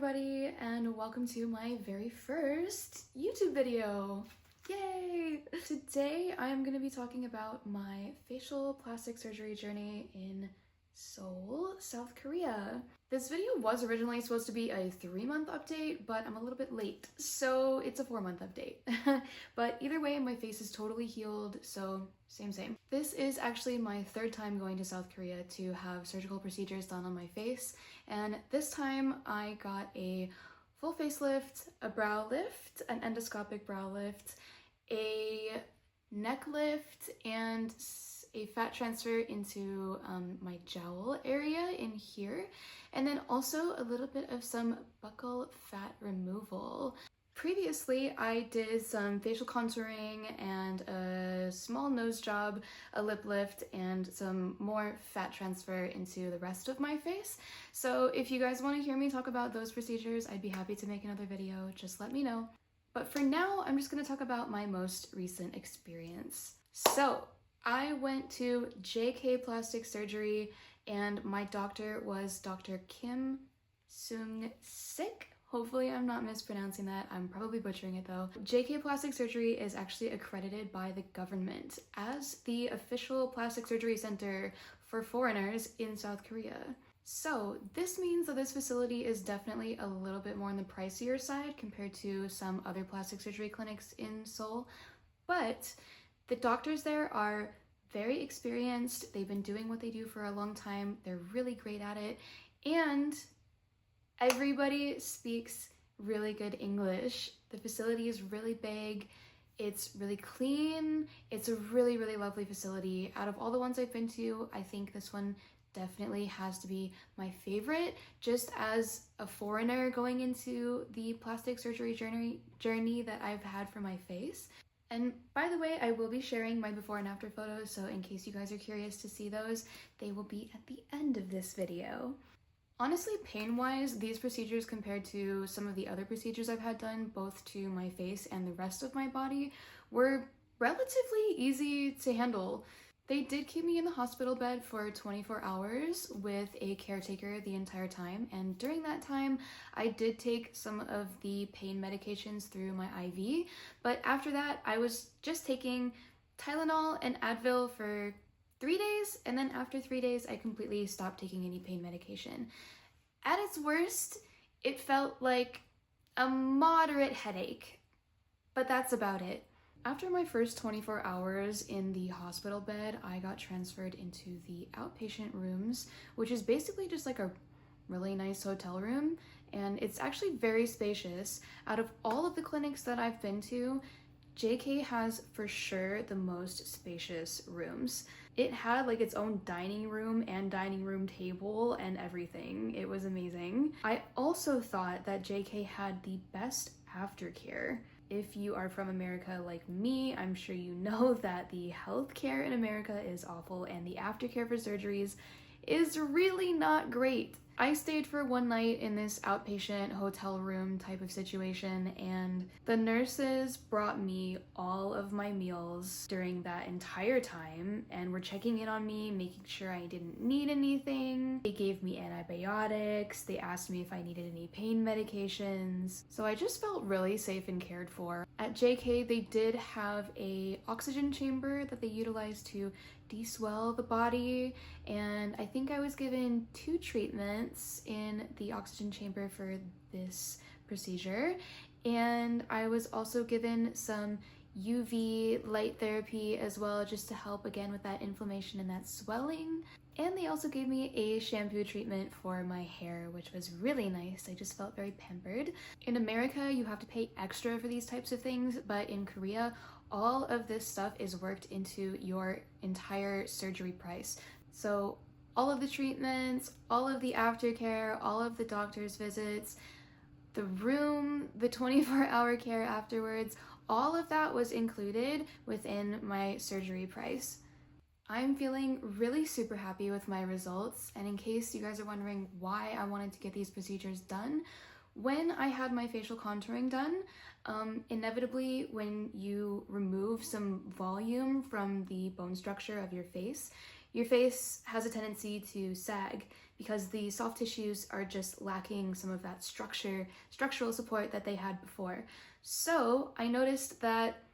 everybody, and welcome to my very first YouTube video. Yay! Today I'm going to be talking about my facial plastic surgery journey in Seoul, South Korea. This video was originally supposed to be a 3-month update, but I'm a little bit late, so it's a 4-month update. But either way, my face is totally healed, so same. This is actually my 3rd time going to South Korea to have surgical procedures done on my face, and this time I got a full facelift, a brow lift, an endoscopic brow lift, a neck lift, and a fat transfer into my jowl area in here, and then also a little bit of some buccal fat removal. Previously, I did some facial contouring and a small nose job, a lip lift, and some more fat transfer into the rest of my face. So if you guys want to hear me talk about those procedures, I'd be happy to make another video. Just let me know. But for now, I'm just going to talk about my most recent experience. So I went to JK Plastic Surgery, and my doctor was Dr. Kim Seung-sik. Hopefully I'm not mispronouncing that. I'm probably butchering it though. JK Plastic Surgery is actually accredited by the government as the official plastic surgery center for foreigners in South Korea. So this means that this facility is definitely a little bit more on the pricier side compared to some other plastic surgery clinics in Seoul, but the doctors there are very experienced. They've been doing what they do for a long time. They're really great at it, and everybody speaks really good English. The facility is really big. It's really clean. It's a really lovely facility. Out of all the ones I've been to, I think this one definitely has to be my favorite, just as a foreigner going into the plastic surgery journey that I've had for my face. And by the way, I will be sharing my before and after photos, so in case you guys are curious to see those, they will be at the end of this video. Honestly, pain-wise, these procedures compared to some of the other procedures I've had done, both to my face and the rest of my body, were relatively easy to handle. They did keep me in the hospital bed for 24 hours with a caretaker the entire time, and during that time, I did take some of the pain medications through my IV, but after that, I was just taking Tylenol and Advil for 3 days, and then after 3 days, I completely stopped taking any pain medication. At its worst, it felt like a moderate headache, but that's about it. After my first 24 hours in the hospital bed, I got transferred into the outpatient rooms, which is basically just like a really nice hotel room, and it's actually very spacious. Out of all of the clinics that I've been to, JK has for sure the most spacious rooms. It had like its own dining room and dining room table and everything. It was amazing. I also thought that JK had the best aftercare. If you are from America like me, I'm sure you know that the healthcare in America is awful and the aftercare for surgeries is really not great. I stayed for 1 night in this outpatient hotel room type of situation, and the nurses brought me all of my meals during that entire time and were checking in on me, making sure I didn't need anything. They gave me antibiotics. They asked me if I needed any pain medications. So I just felt really safe and cared for. At JK, they did have a oxygen chamber that they utilized to de-swell the body, and I think I was given 2 treatments in the oxygen chamber for this procedure, and I was also given some UV light therapy as well, just to help again with that inflammation and that swelling. And they also gave me a shampoo treatment for my hair, which was really nice. I just felt very pampered. In America, you have to pay extra for these types of things, but in Korea, all of this stuff is worked into your entire surgery price. So all of the treatments, all of the aftercare, all of the doctor's visits, the room, the 24-hour care afterwards, all of that was included within my surgery price. I'm feeling really super happy with my results, and in case you guys are wondering why I wanted to get these procedures done, when I had my facial contouring done, inevitably when you remove some volume from the bone structure of your face, your face has a tendency to sag because the soft tissues are just lacking some of that structural support that they had before. So I noticed that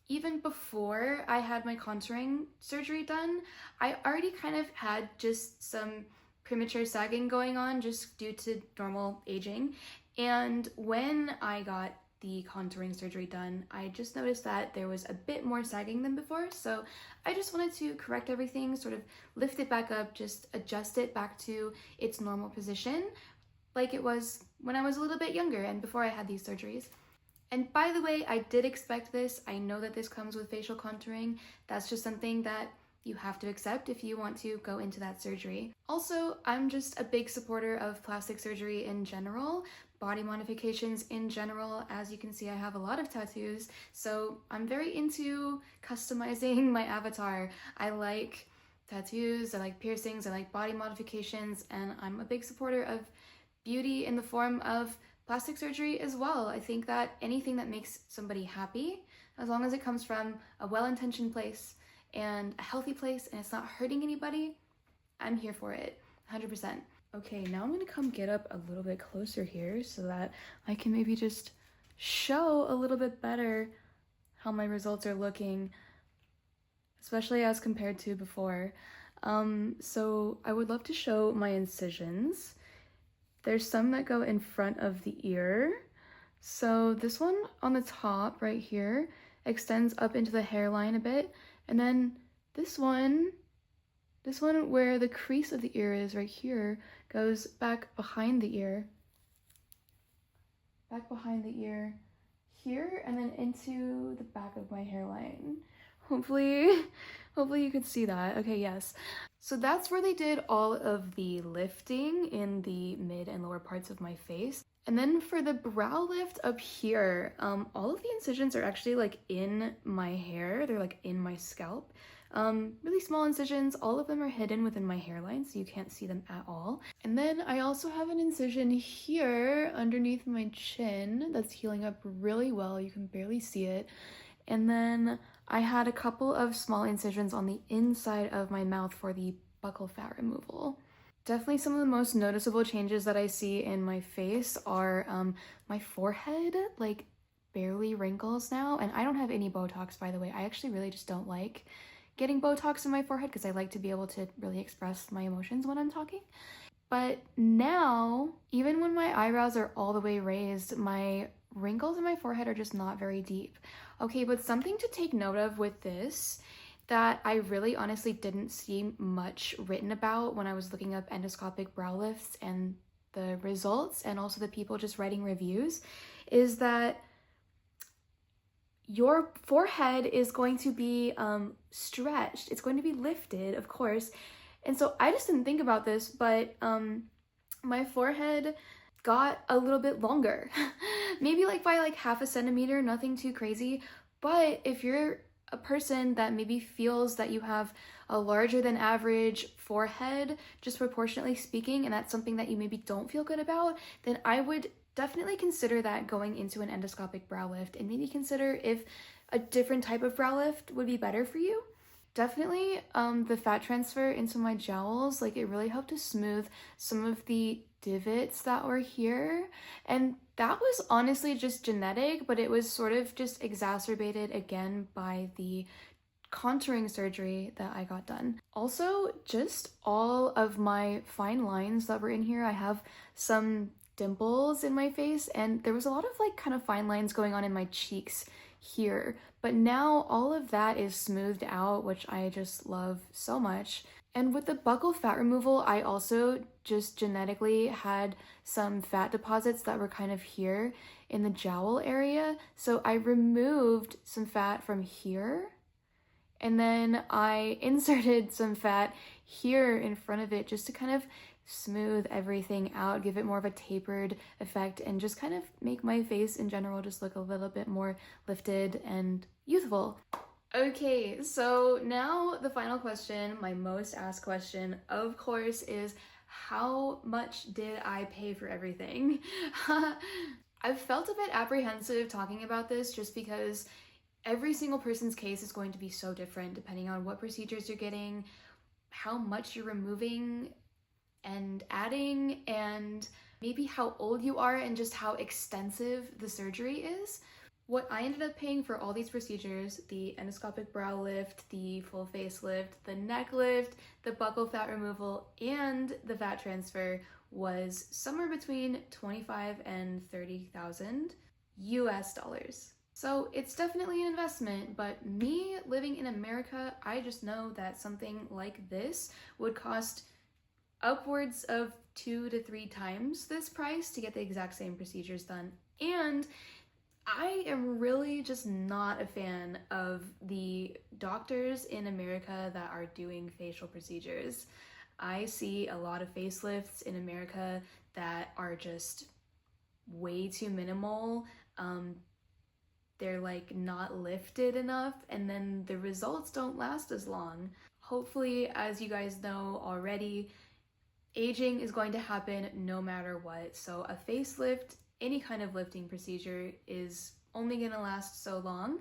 even before I had my contouring surgery done, I already kind of had just some premature sagging going on just due to normal aging. And when I got the contouring surgery done, I just noticed that there was a bit more sagging than before. So I just wanted to correct everything, sort of lift it back up, just adjust it back to its normal position, like it was when I was a little bit younger and before I had these surgeries. And by the way, I did expect this. I know that this comes with facial contouring. That's just something that you have to accept if you want to go into that surgery. Also, I'm just a big supporter of plastic surgery in general, body modifications in general. As you can see, I have a lot of tattoos, so I'm very into customizing my avatar. I like tattoos, I like piercings, I like body modifications, and I'm a big supporter of beauty in the form of plastic surgery as well. I think that anything that makes somebody happy, as long as it comes from a well-intentioned place and a healthy place and it's not hurting anybody, I'm here for it, 100%. Okay, now I'm gonna come get up a little bit closer here so that I can maybe just show a little bit better how my results are looking, especially as compared to before. So I would love to show my incisions. There's some that go in front of the ear. So this one on the top right here extends up into the hairline a bit. And then this one where the crease of the ear is right here goes back behind the ear. Back behind the ear here and then into the back of my hairline. Hopefully you could see that. Okay, yes. So that's where they did all of the lifting in the mid and lower parts of my face. And then for the brow lift up here, all of the incisions are actually like in my hair. They're like in my scalp. Really small incisions. All of them are hidden within my hairline, so you can't see them at all. And then I also have an incision here underneath my chin that's healing up really well. You can barely see it. And then I had a couple of small incisions on the inside of my mouth for the buccal fat removal. Definitely some of the most noticeable changes that I see in my face are my forehead, like barely wrinkles now. And I don't have any Botox, by the way. I actually really just don't like getting Botox in my forehead because I like to be able to really express my emotions when I'm talking. But now, even when my eyebrows are all the way raised, my wrinkles in my forehead are just not very deep. Okay, but something to take note of with this that I really honestly didn't see much written about when I was looking up endoscopic brow lifts and the results, and also the people just writing reviews, is that your forehead is going to be stretched. It's going to be lifted, of course. And so I just didn't think about this, but my forehead got a little bit longer. Maybe like by like half a centimeter, nothing too crazy. But if you're a person that maybe feels that you have a larger than average forehead, just proportionately speaking, and that's something that you maybe don't feel good about, then I would definitely consider that going into an endoscopic brow lift, and maybe consider if a different type of brow lift would be better for you. Definitely the fat transfer into my jowls, like it really helped to smooth some of the divots that were here, and that was honestly just genetic, but it was sort of just exacerbated again by the contouring surgery that I got done. Also, just all of my fine lines that were in here. I have some dimples in my face, and there was a lot of like kind of fine lines going on in my cheeks here, but now all of that is smoothed out, which I just love so much. And with the buccal fat removal, I also just genetically had some fat deposits that were kind of here in the jowl area. So I removed some fat from here, and then I inserted some fat here in front of it just to kind of smooth everything out, give it more of a tapered effect, and just kind of make my face in general just look a little bit more lifted and youthful. Okay, so now the final question, my most asked question, of course, is how much did I pay for everything? I've felt a bit apprehensive talking about this just because every single person's case is going to be so different depending on what procedures you're getting, how much you're removing and adding, and maybe how old you are and just how extensive the surgery is. What I ended up paying for all these procedures, the endoscopic brow lift, the full face lift, the neck lift, the buccal fat removal, and the fat transfer, was somewhere between 25 and 30,000 US dollars. So it's definitely an investment, but me living in America, I just know that something like this would cost upwards of 2 to 3 times this price to get the exact same procedures done. And I am really just not a fan of the doctors in America that are doing facial procedures. I see a lot of facelifts in America that are just way too minimal. They're like not lifted enough, and then the results don't last as long. Hopefully, as you guys know already, aging is going to happen no matter what. So a facelift, any kind of lifting procedure, is only going to last so long.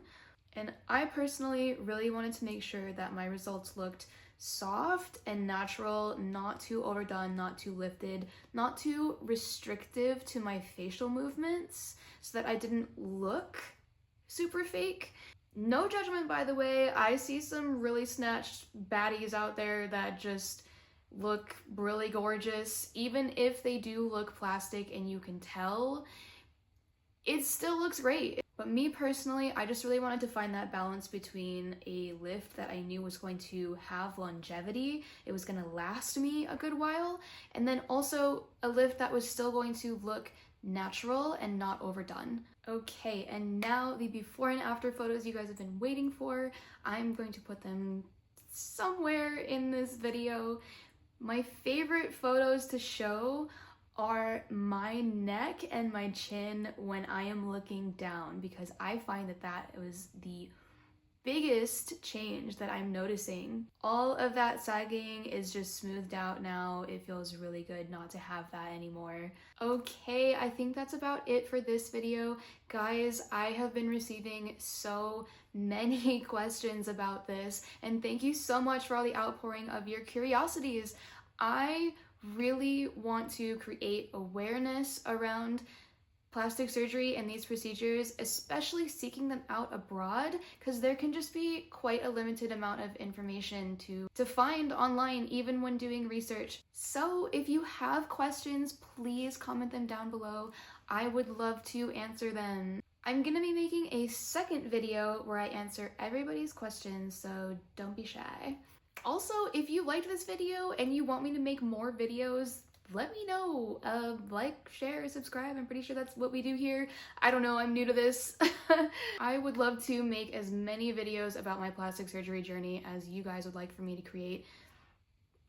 And I personally really wanted to make sure that my results looked soft and natural, not too overdone, not too lifted, not too restrictive to my facial movements, so that I didn't look super fake. No judgment, by the way. I see some really snatched baddies out there that just look really gorgeous. Even if they do look plastic and you can tell, it still looks great. But me personally, I just really wanted to find that balance between a lift that I knew was going to have longevity, it was going to last me a good while, and then also a lift that was still going to look natural and not overdone. Okay, and now the before and after photos you guys have been waiting for. I'm going to put them somewhere in this video. My favorite photos to show are my neck and my chin when I am looking down, because I find that that was the biggest change that I'm noticing. All of that sagging is just smoothed out now. It feels really good not to have that anymore. Okay, I think that's about it for this video. Guys, I have been receiving so many questions about this, and thank you so much for all the outpouring of your curiosities. I really want to create awareness around plastic surgery and these procedures, especially seeking them out abroad, because there can just be quite a limited amount of information to find online, even when doing research. So if you have questions, please comment them down below. I would love to answer them. I'm gonna be making a second video where I answer everybody's questions, so don't be shy. Also, if you liked this video and you want me to make more videos, let me know. Like, share, subscribe. I'm pretty sure that's what we do here. I don't know, I'm new to this. I would love to make as many videos about my plastic surgery journey as you guys would like for me to create.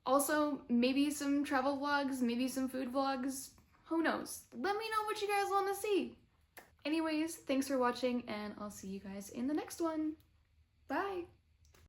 Also, maybe some travel vlogs, maybe some food vlogs. Who knows? Let me know what you guys want to see. Anyways, thanks for watching, and I'll see you guys in the next one. Bye!